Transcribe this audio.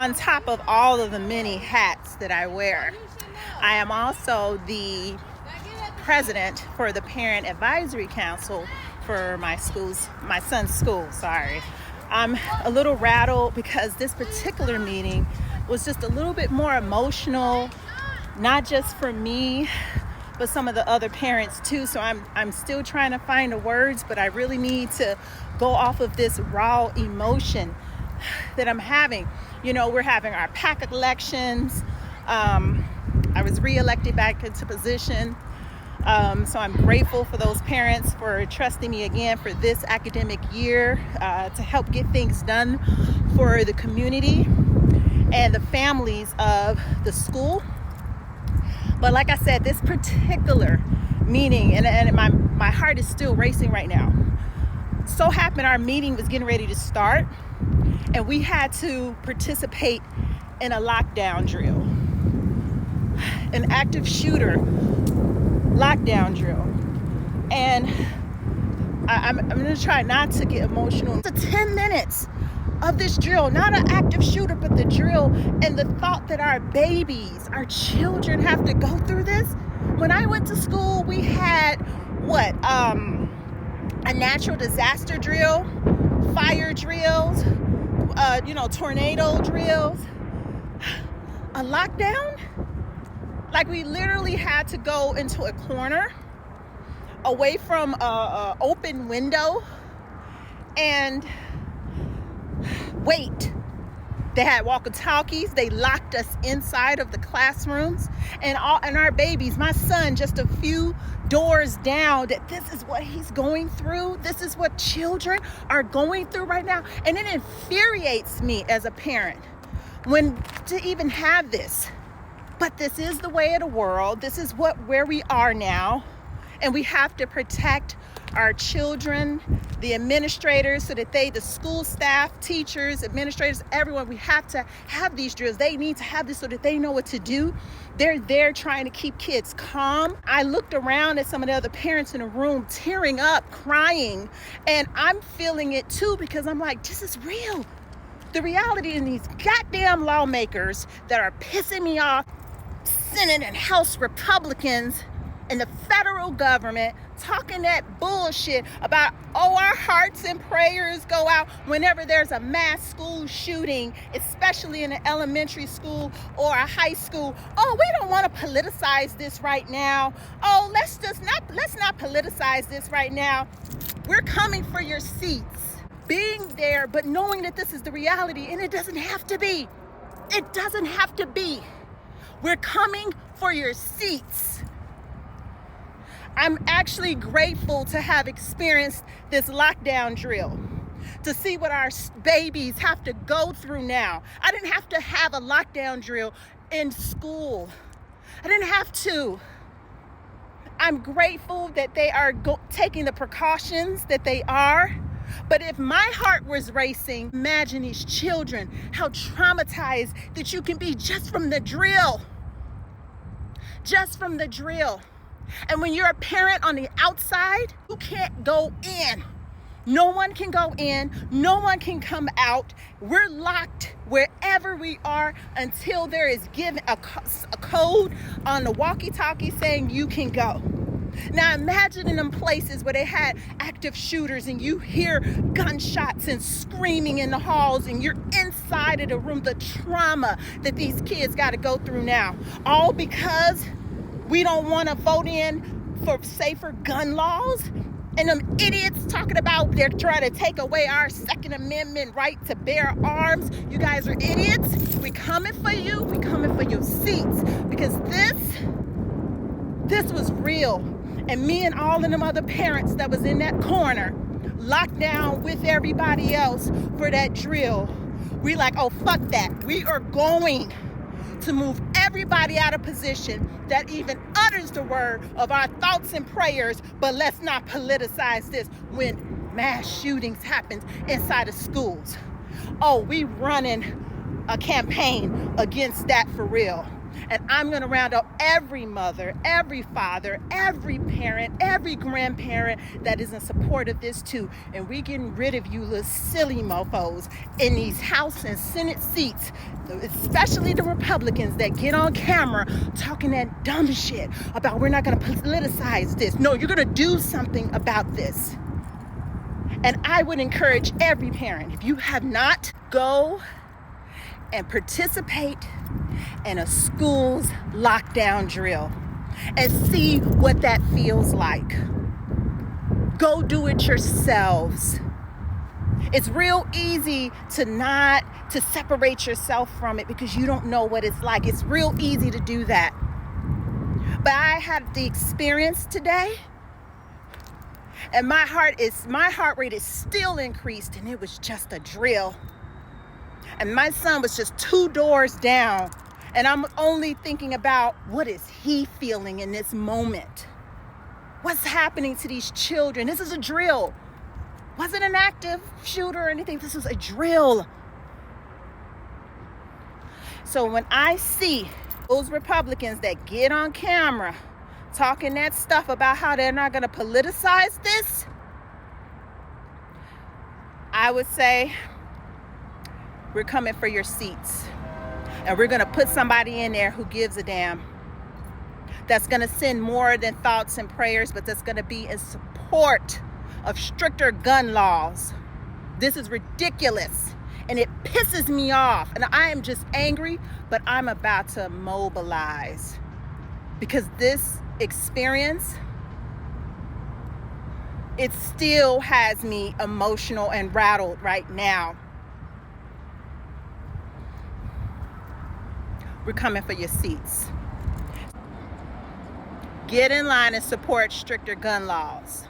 On top of all of the many hats that I wear, I am also the president for the Parent Advisory Council for my son's school. I'm a little rattled because this particular meeting was just a little bit more emotional, not just for me, but some of the other parents too. So I'm still trying to find the words, but I really need to go off of this raw emotion that I'm having. You know, we're having our PAC elections. I was reelected back into position. So I'm grateful for those parents for trusting me again for this academic year to help get things done for the community and the families of the school. But like I said, this particular meeting, and my heart is still racing right now. So happened our meeting was getting ready to start, and we had to participate in a lockdown drill, an active shooter lockdown drill. And I'm going to try not to get emotional. It's 10 minutes of this drill, not an active shooter, but the drill, and the thought that our babies, our children have to go through this. When I went to school, we had a natural disaster drill, fire drills, tornado drills. A lockdown? Like, we literally had to go into a corner away from a open window and wait. They had walkie-talkies. They locked us inside of the classrooms, and our babies, my son just a few doors down, that this is what he's going through. This is what children are going through right now. And it infuriates me as a parent to even have this. But this is the way of the world. This is where we are now. And we have to protect our children, the administrators, so that the school staff, teachers, administrators, everyone, we have to have these drills. They need to have this so that they know what to do. They're there trying to keep kids calm. I looked around at some of the other parents in the room, tearing up, crying, and I'm feeling it too, because I'm like, this is real. The reality in these goddamn lawmakers that are pissing me off, Senate and House Republicans and the federal government, talking that bullshit about, our hearts and prayers go out whenever there's a mass school shooting, especially in an elementary school or a high school. We don't want to politicize this right now. Let's not politicize this right now. We're coming for your seats. Being there, but knowing that this is the reality, and it doesn't have to be. It doesn't have to be. We're coming for your seats. I'm actually grateful to have experienced this lockdown drill, to see what our babies have to go through now. I didn't have to have a lockdown drill in school. I didn't have to. I'm grateful that they are taking the precautions that they are. But if my heart was racing, imagine these children, how traumatized that you can be just from the drill. Just from the drill. And when you're a parent on the outside, you can't go in. No one can go in. No one can come out. We're locked wherever we are until there is given a code on the walkie-talkie saying you can go. Now imagine in them places where they had active shooters and you hear gunshots and screaming in the halls and you're inside of the room, the trauma that these kids got to go through now. All because we don't want to vote in for safer gun laws, and them idiots talking about they're trying to take away our Second Amendment right to bear arms. You guys are idiots. We coming for you. We coming for your seats, because this was real. And me and all of them other parents that was in that corner, locked down with everybody else for that drill, we like, fuck that. We are going to move everybody out of position that even utters the word of our thoughts and prayers, but let's not politicize this when mass shootings happen inside of schools. We running a campaign against that for real. And I'm going to round up every mother, every father, every parent, every grandparent that is in support of this too. And we're getting rid of you little silly mofos in these House and Senate seats, especially the Republicans that get on camera talking that dumb shit about we're not going to politicize this. No, you're going to do something about this. And I would encourage every parent, if you have not, go and participate in a school's lockdown drill and see what that feels like. Go do it yourselves. It's real easy to separate yourself from it because you don't know what it's like. It's real easy to do that. But I had the experience today, and my heart rate is still increased, and it was just a drill. And my son was just 2 doors down, and I'm only thinking about what is he feeling in this moment? What's happening to these children? This is a drill. Wasn't an active shooter or anything. This was a drill. So when I see those Republicans that get on camera talking that stuff about how they're not going to politicize this, I would say, we're coming for your seats. And we're going to put somebody in there who gives a damn. That's going to send more than thoughts and prayers, but that's going to be in support of stricter gun laws. This is ridiculous. And it pisses me off. And I am just angry, but I'm about to mobilize. Because this experience, it still has me emotional and rattled right now. We're coming for your seats. Get in line and support stricter gun laws.